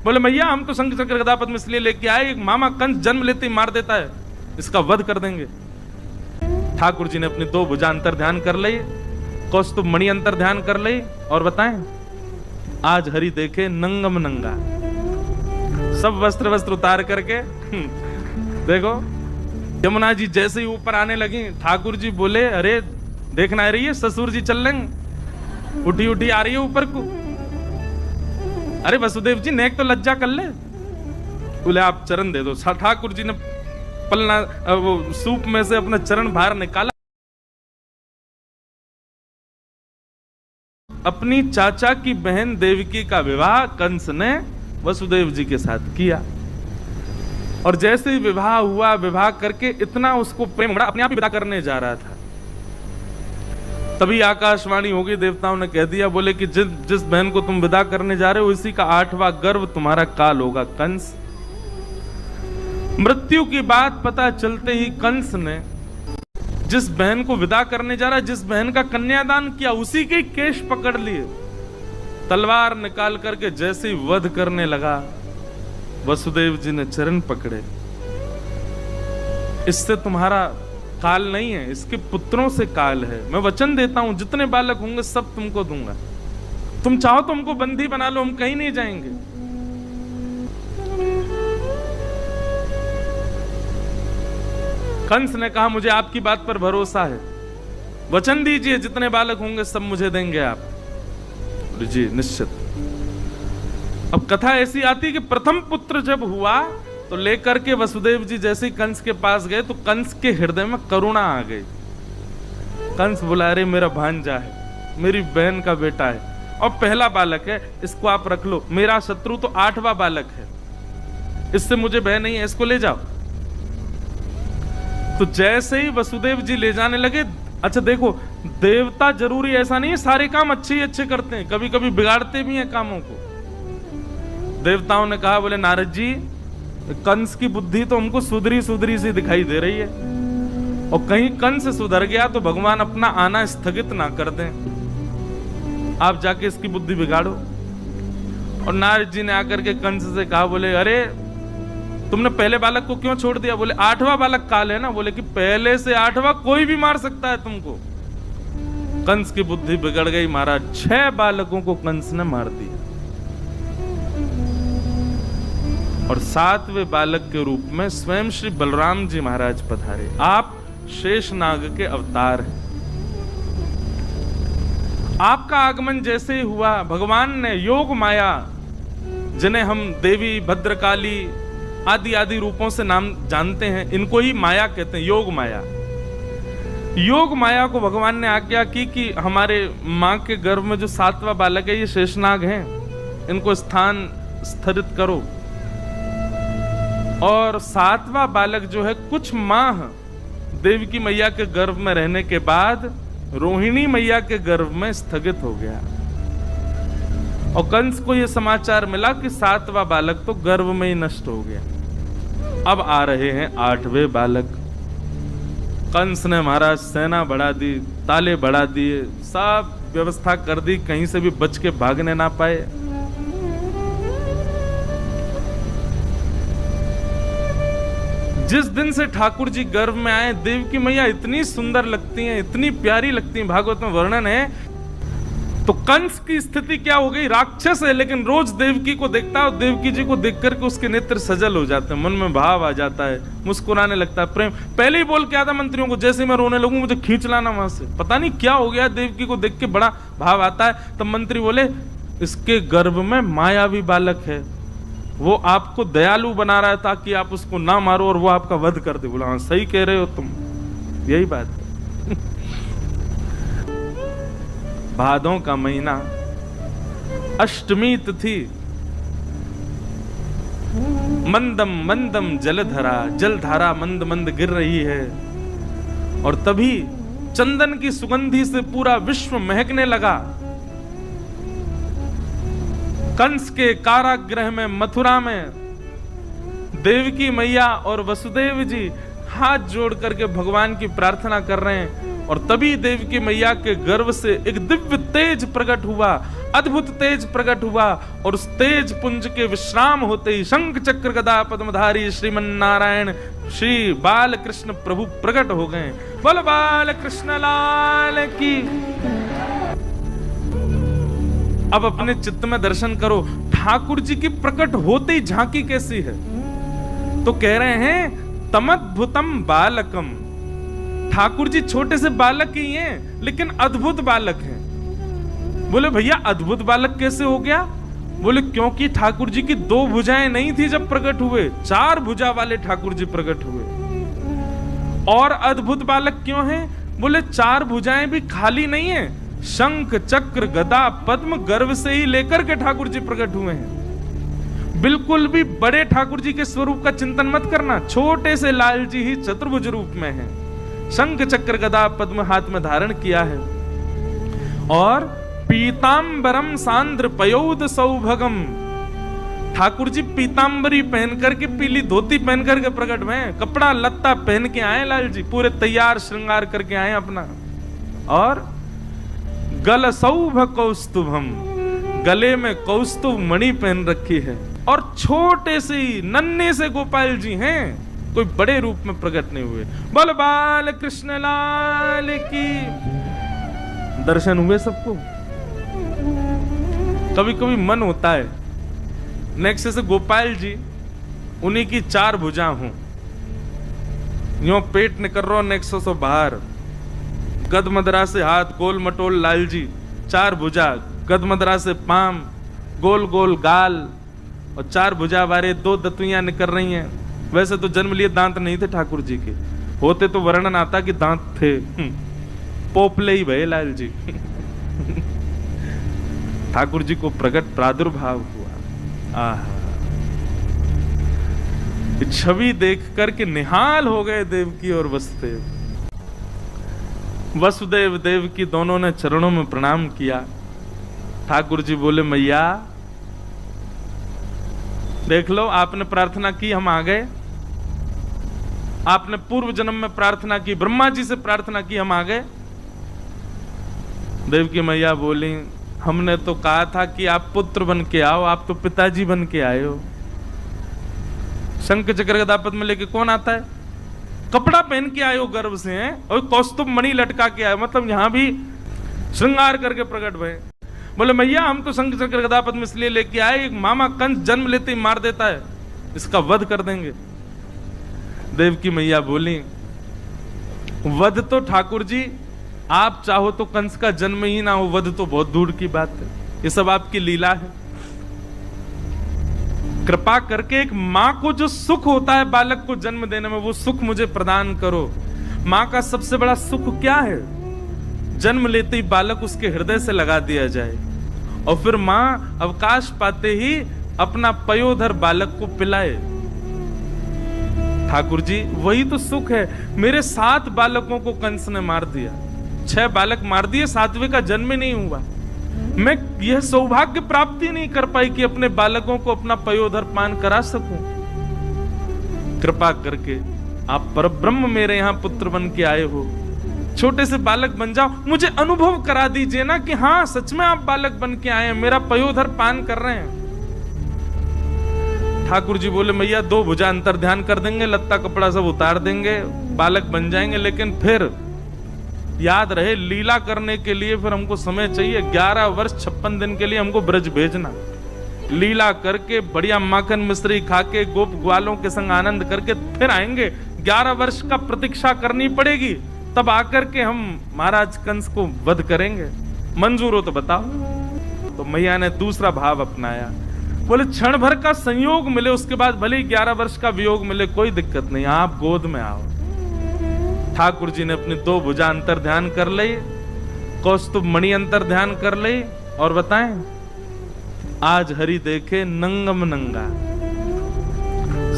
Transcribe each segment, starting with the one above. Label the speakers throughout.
Speaker 1: बोले मैया हम तो शंख चक्र गदा पद्म इसलिए लेके आए, एक मामा कंस जन्म लेते ही मार देता है, इसका वध कर देंगे। ठाकुर जी ने अपनी 2 भुजा अंतर ध्यान कर ली, कौस्तुभ मणि अंतर ध्यान कर ली, और बताएं आज हरि देखे नंगम नंगा, सब वस्त्र उतार करके देखो। यमुना जी जैसे ही ऊपर आने लगी, ठाकुर जी बोले अरे देखना आ रही है ससुर जी चल लेंगे, उठी उठी आ रही है ऊपर को। अरे वसुदेव जी नेक तो लज्जा कर ले। बोले आप चरण दे दो। ठाकुर जी ने पलना वो सूप में से अपना चरण बाहर निकाला, अपनी चाचा की बहन देवकी का विवाह कंस ने वसुदेव जी के साथ किया। और जैसे ही विवाह हुआ, विवाह करके इतना उसको प्रेम बढ़ा, अपने आप ही विदा करने जा रहा था, तभी आकाशवाणी होगी, देवताओं ने कह दिया, बोले कि जिस बहन को तुम विदा करने जा रहे हो इसी का 8वां गर्भ तुम्हारा काल होगा कंस। मृत्यु की बात पता चलते ही कंस ने जिस बहन को विदा करने जा रहा है, जिस बहन का कन्यादान किया, उसी के केश पकड़ लिए, तलवार निकाल करके जैसे ही वध करने लगा, वसुदेव जी ने चरण पकड़े, इससे तुम्हारा काल नहीं है, इसके पुत्रों से काल है। मैं वचन देता हूं जितने बालक होंगे सब तुमको दूंगा, तुम चाहो तो हमको बंदी बना लो, हम कहीं नहीं जाएंगे। कंस ने कहा मुझे आपकी बात पर भरोसा है, वचन दीजिए जितने बालक होंगे सब मुझे देंगे आप। जी निश्चित। अब कथा ऐसी आती कि प्रथम पुत्र जब हुआ तो लेकर के वसुदेव जी जैसे ही कंस के पास गए तो कंस के हृदय में करुणा आ गई। कंस बोला अरे मेरा भांजा है, मेरी बहन का बेटा है और पहला बालक है, इसको आप रख लो। मेरा शत्रु तो 8वां बालक है, इससे मुझे भय नहीं है, इसको ले जाओ। तो जैसे ही वसुदेव जी ले जाने लगे, अच्छा देखो देवता जरूरी ऐसा नहीं है सारे काम अच्छे ही अच्छे करते हैं, कभी कभी बिगाड़ते भी हैं कामों को। देवताओं ने कहा, बोले नारद जी कंस की बुद्धि तो हमको सुधरी सुधरी सी दिखाई दे रही है, और कहीं कंस सुधर गया तो भगवान अपना आना स्थगित ना कर दें, आप जाके इसकी बुद्धि बिगाड़ो। और नारद जी ने आकर के कंस से कहा, बोले अरे तुमने पहले बालक को क्यों छोड़ दिया? बोले 8वां बालक काल है ना। बोले कि पहले से 8वां कोई भी मार सकता है तुमको। कंस की बुद्धि बिगड़ गई महाराज, 6 बालकों को कंस ने मार दिया और 7वें बालक के रूप में स्वयं श्री बलराम जी महाराज पधारे। आप शेषनाग के अवतार हैं। आपका आगमन जैसे ही हुआ, भगवान ने योग माया, जिन्हें हम देवी भद्रकाली आदि आदि रूपों से नाम जानते हैं, इनको ही माया कहते हैं, योग माया। योग माया को भगवान ने आज्ञा की कि हमारे मां के गर्भ में जो 7वां बालक है ये शेषनाग हैं, इनको स्थान स्थिरित करो। और 7वां बालक जो है कुछ माह देवकी मैया के गर्भ में रहने के बाद रोहिणी मैया के गर्भ में स्थगित हो गया, और कंस को यह समाचार मिला कि 7वां बालक तो गर्भ में ही नष्ट हो गया। अब आ रहे हैं 8वें बालक। कंस ने महाराज सेना बढ़ा दी, ताले बढ़ा दिए, सब व्यवस्था कर दी, कहीं से भी बच के भागने ना पाए। जिस दिन से ठाकुर जी गर्भ में आए, देवकी मैया इतनी सुंदर लगती हैं, इतनी प्यारी लगती हैं, भागवत में वर्णन है। तो कंस की स्थिति क्या हो गई? राक्षस है लेकिन रोज देवकी को देखता है और देवकी जी को देख करके उसके नेत्र सजल हो जाते हैं, मन में भाव आ जाता है, मुस्कुराने लगता है, प्रेम। पहले ही बोल के आता मंत्रियों को, जैसे मैं रोने लगूं मुझे खींच लाना वहां से। पता नहीं क्या हो गया, देवकी को देख के बड़ा भाव आता है। तब मंत्री बोले इसके गर्भ में मायावी बालक है, वो आपको दयालु बना रहा है ताकि आप उसको ना मारो और वो आपका वध कर दे। बोला हाँ सही कह रहे हो तुम, यही बात है। भादों का महीना, अष्टमी तिथि, मंदम मंदम जलधरा, जलधारा मंद मंद गिर रही है, और तभी चंदन की सुगंधी से पूरा विश्व महकने लगा। कंस के कारागृह में, मथुरा में देवकी मैया और वसुदेव जी हाथ जोड़ करके भगवान की प्रार्थना कर रहे हैं। और तभी देवकी मैया के गर्भ से एक दिव्य तेज प्रकट हुआ, अद्भुत तेज प्रकट हुआ, और उस तेज पुंज के विश्राम होते ही शंख चक्र गदा पद्मधारी श्रीमन नारायण श्री बाल कृष्ण प्रभु प्रकट हो गए। बोल बाल कृष्ण लाल की। अब अपने चित्त में दर्शन करो, ठाकुर जी की प्रकट होते ही झांकी कैसी है। तो कह रहे हैं तमद्भुतम बालकम, ठाकुर जी छोटे से बालक ही हैं लेकिन अद्भुत बालक हैं। बोले भैया अद्भुत बालक कैसे हो गया? बोले क्योंकि ठाकुर जी की 2 भुजाएं नहीं थी जब प्रकट हुए, 4 भुजा वाले ठाकुर जी प्रकट हुए। और अद्भुत बालक क्यों हैं? बोले 4 भुजाएं भी खाली नहीं है, शंख चक्र गदा पद्म गर्भ से ही लेकर के ठाकुर जी प्रकट हुए हैं। बिल्कुल भी बड़े ठाकुर जी के स्वरूप का चिंतन मत करना, छोटे से लाल जी ही चतुर्भुज रूप में हैं। शंख चक्र गदा पद्म हाथ में धारण किया है, और पीतांबरम सांद्र पयोद सौभगम, ठाकुर जी पीतांबरी पहन करके, पीली धोती पहन करके प्रकट में, कपड़ा लत्ता पहन के आए लाल जी, पूरे तैयार श्रृंगार करके आए अपना। और गल सौभ कौस्तुभम, गले में कौस्तुभ मणि पहन रखी है, और छोटे से ही नन्हे से गोपाल जी हैं, कोई बड़े रूप में प्रकट नहीं हुए। बोल बाल कृष्ण लाल की। दर्शन हुए सबको? कभी कभी मन होता है नेक्स्ट से गोपाल जी उन्हीं की 4 भुजा हूं, यो पेट निकल रहा नेक्स्ट से बाहर, गदमदरा से हाथ गोल मटोल लाल जी, 4 भुजा, गदमदरा से पाम, गोल गोल गाल, और 4 भुजा वाले 2 दतुइयां निकल रही हैं। वैसे तो जन्म लिए दांत नहीं थे ठाकुर जी के, होते तो वर्णन आता कि दांत थे, पोपले ही भये लाल जी। ठाकुर जी को प्रकट प्रादुर्भाव हुआ। आहा, छवि देख करके निहाल हो गए देवकी और वसुदेव। वसुदेव देवकी दोनों ने चरणों में प्रणाम किया। ठाकुर जी बोले मैया देख लो, आपने प्रार्थना की, हम आ गए। आपने पूर्व जन्म में प्रार्थना की, ब्रह्मा जी से प्रार्थना की, हम आ गए। देवकी मैया बोली हमने तो कहा था कि आप पुत्र बन के आओ, आप तो पिताजी बन के आए हो। शंख चक्र गदा पद्म में लेके कौन आता है? कपड़ा पहन के आए हो गर्भ से हैं, और कौस्तुभ मणि लटका के आए, मतलब यहां भी श्रृंगार करके प्रकट भय। बोले मैया हम तो शंख चक्र गदा पद्म इसलिए लेके आए, एक मामा कंस जन्म लेते ही मार देता है, इसका वध कर देंगे। देवकी मैया बोली वध तो ठाकुर जी आप चाहो तो कंस का जन्म ही ना हो, वध तो बहुत दूर की बात है, ये सब आपकी लीला है। कृपा करके एक माँ को जो सुख होता है बालक को जन्म देने में, वो सुख मुझे प्रदान करो। माँ का सबसे बड़ा सुख क्या है? जन्म लेते ही बालक उसके हृदय से लगा दिया जाए, और फिर माँ अवकाश पाते ही अपना पयोधर बालक को पिलाए। ठाकुर जी वही तो सुख है। मेरे 7 बालकों को कंस ने मार दिया, 6 बालक मार दिए, 7वें का जन्म ही नहीं हुआ। मैं यह सौभाग्य प्राप्ति नहीं कर पाई कि अपने बालकों को अपना पयोधर पान करा सकूं। कृपा करके आप परब्रह्म मेरे यहां पुत्र बन के आए हो, छोटे से बालक बन जाओ, मुझे अनुभव करा दीजिए ना कि हाँ सच में आप बालक बन के आए हैं, मेरा पयोधर पान कर रहे हैं। ठाकुर जी बोले मैया 2 भुजा अंतर ध्यान कर देंगे, लत्ता कपड़ा सब उतार देंगे, बालक बन जाएंगे, लेकिन फिर याद रहे लीला करने के लिए फिर हमको समय चाहिए। 11 वर्ष 56 दिन के लिए हमको ब्रज भेजना, लीला करके बढ़िया माखन मिश्री खा के गोप ग्वालों के संग आनंद करके फिर आएंगे। 11 वर्ष का प्रतीक्षा करनी पड़ेगी, तब आकर के हम महाराज कंस को वध करेंगे। मंजूर हो तो बताओ। तो मैया ने दूसरा भाव अपनाया, बोले क्षण भर का संयोग मिले, उसके बाद भले ही 11 वर्ष का वियोग मिले, कोई दिक्कत नहीं, आप गोद में आओ। ठाकुर जी ने अपनी 2 भुजा अंतर ध्यान कर ली, कौस्तुभ मणि अंतर ध्यान कर ली, और बताएं आज हरि देखे नंगम नंगा,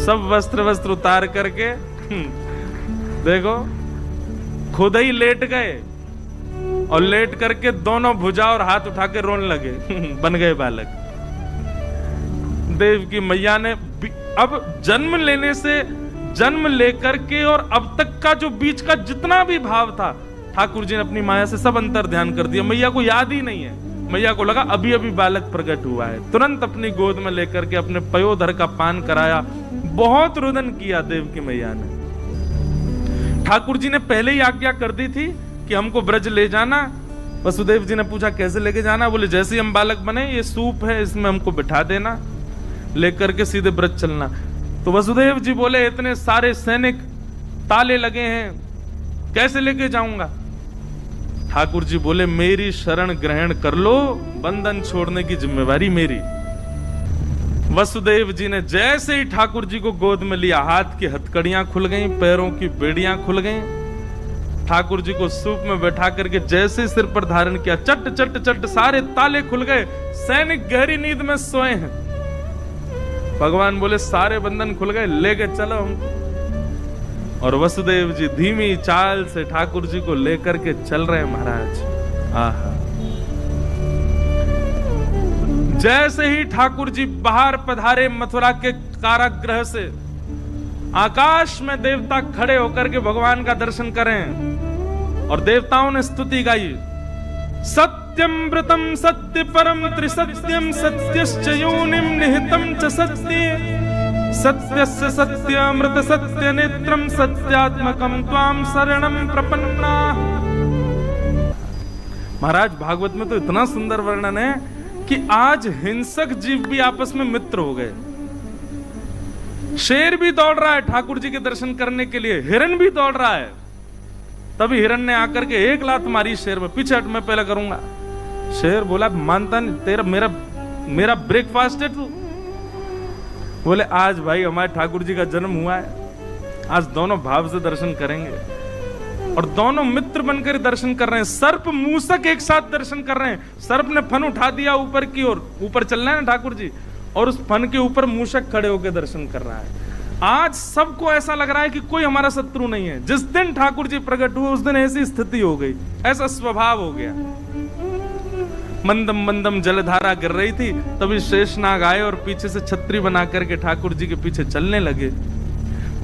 Speaker 1: सब वस्त्र उतार करके देखो खुद ही लेट गए, और लेट करके दोनों भुजा और हाथ उठा के रोने लगे। बन गए बालक। देव की मैया ने अब जन्म लेकर के और अब तक का जो बीच का जितना भी भाव था ठाकुर जी ने अपनी माया से सब अंतर ध्यान कर दिया, मैया को याद ही नहीं है। मैया को लगा अभी अभी बालक प्रकट हुआ है, तुरंत अपनी गोद में लेकर के अपने पयोधर का पान कराया। बहुत रुदन किया देव की मैया ने। ठाकुर जी ने पहले ही आज्ञा कर दी थी कि हमको ब्रज ले जाना। वसुदेव जी ने पूछा कैसे लेके जाना? बोले जैसे ही हम बालक बने, ये सूप है इसमें हमको बिठा देना, लेकर के सीधे ब्रज चलना। तो वसुदेव जी बोले इतने सारे सैनिक, ताले लगे हैं, कैसे लेके जाऊंगा? ठाकुर जी बोले मेरी शरण ग्रहण कर लो, बंधन छोड़ने की जिम्मेवारी मेरी। वसुदेव जी ने जैसे ही ठाकुर जी को गोद में लिया, हाथ की हथकड़ियां खुल गईं, पैरों की बेड़ियां खुल गईं। ठाकुर जी को सूप में बैठा करके जैसे सिर पर धारण किया, चट चट चट सारे ताले खुल गए, सैनिक गहरी नींद में सोए हैं। भगवान बोले सारे बंधन खुल गए, लेके चलो हमको। और वसुदेव जी धीमी चाल से ठाकुर जी को लेकर के चल रहे हैं महाराज। आहा, जैसे ही ठाकुर जी बाहर पधारे मथुरा के कारागृह से, आकाश में देवता खड़े होकर के भगवान का दर्शन करें और देवताओं ने स्तुति गाई। सत्यमृतम सत्य परम त्रिसत्यम सत्यश्च योनिम निहितम च सत्ये सत्यस्य सत्यामृत सत्य नेत्रम सत्यात्मकम त्वाम शरणम प्रपन्ना। महाराज भागवत में तो इतना सुंदर वर्णन है कि आज हिंसक जीव भी आपस में मित्र हो गए। शेर भी दौड़ रहा है ठाकुर जी के दर्शन करने के लिए, हिरन भी दौड़ रहा है। तभी हिरन ने आकर के एक लात मारी शेर में, पीछे हट मैं पहले करूंगा। शेर बोला मानता नहीं, तेरा मेरा ब्रेकफास्ट है तू। बोले आज भाई हमारे ठाकुर जी का जन्म हुआ है, आज दोनों भाव से दर्शन करेंगे। और दोनों मित्र बनकर दर्शन कर रहे हैं। सर्प मूसक एक साथ दर्शन कर रहे हैं। सर्प ने फन उठा दिया ऊपर की ओर, ऊपर चल रहे हैं ना ठाकुर जी, और उस फन के ऊपर मूसक खड़े होकर दर्शन कर रहा है। आज सबको ऐसा लग रहा है कि कोई हमारा शत्रु नहीं है। जिस दिन ठाकुर जी प्रकट हुए उस दिन ऐसी स्थिति हो गई, ऐसा स्वभाव हो गया। मंदम मंदम जलधारा गिर रही थी, तभी शेषनाग आए और पीछे से छतरी बना करके ठाकुर जी के पीछे चलने लगे।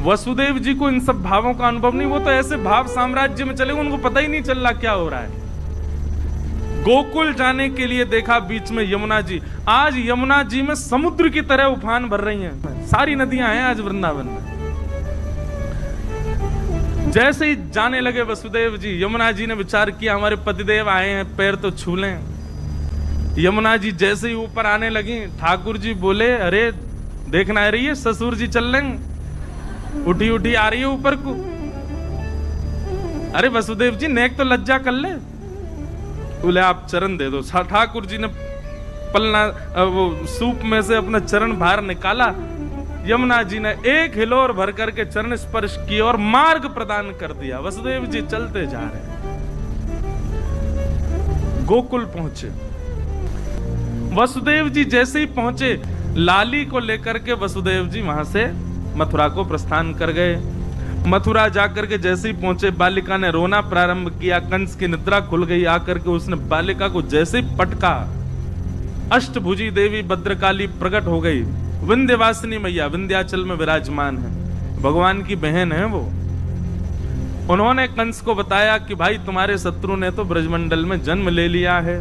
Speaker 1: वसुदेव जी को इन सब भावों का अनुभव नहीं, वो तो ऐसे भाव साम्राज्य में चले, उनको पता ही नहीं चल रहा क्या हो रहा है। गोकुल जाने के लिए देखा बीच में यमुना जी, आज यमुना जी में समुद्र की तरह उफान भर रही हैं। सारी नदियां हैं आज वृंदावन में। जैसे ही जाने लगे वसुदेव जी, यमुना जी ने विचार किया हमारे पतिदेव आए हैं, पैर तो छू लें। यमुना जी जैसे ही ऊपर आने लगी, ठाकुर जी बोले अरे देखना आ रही है ससुर जी चल लेंगे, उठी उठी आ रही है ऊपर को। अरे वसुदेव जी नेक तो लज्जा कर ले। बोले आप चरण दे दो। ठाकुर जी ने पलना वो सूप में से अपना चरण बाहर निकाला। यमुना जी ने एक हिलोर भर करके चरण स्पर्श किया और मार्ग प्रदान कर दिया। वसुदेव जी चलते जा रहे हैं। गोकुल पहुंचे। वसुदेव जी जैसे ही पहुंचे, लाली को लेकर के वसुदेव जी वहां से मथुरा को प्रस्थान कर गए। मथुरा जाकर के जैसे ही पहुंचे, बालिका ने रोना प्रारंभ किया। कंस की निद्रा खुल गई। आकर के उसने बालिका को जैसे ही पटका, अष्टभुजी देवी भद्रकाली प्रकट हो गई। विंध्यवासिनी मैया विंध्याचल में विराजमान है, भगवान की बहन है वो। उन्होंने कंस को बताया कि भाई तुम्हारे शत्रु ने तो ब्रजमंडल में जन्म ले लिया है।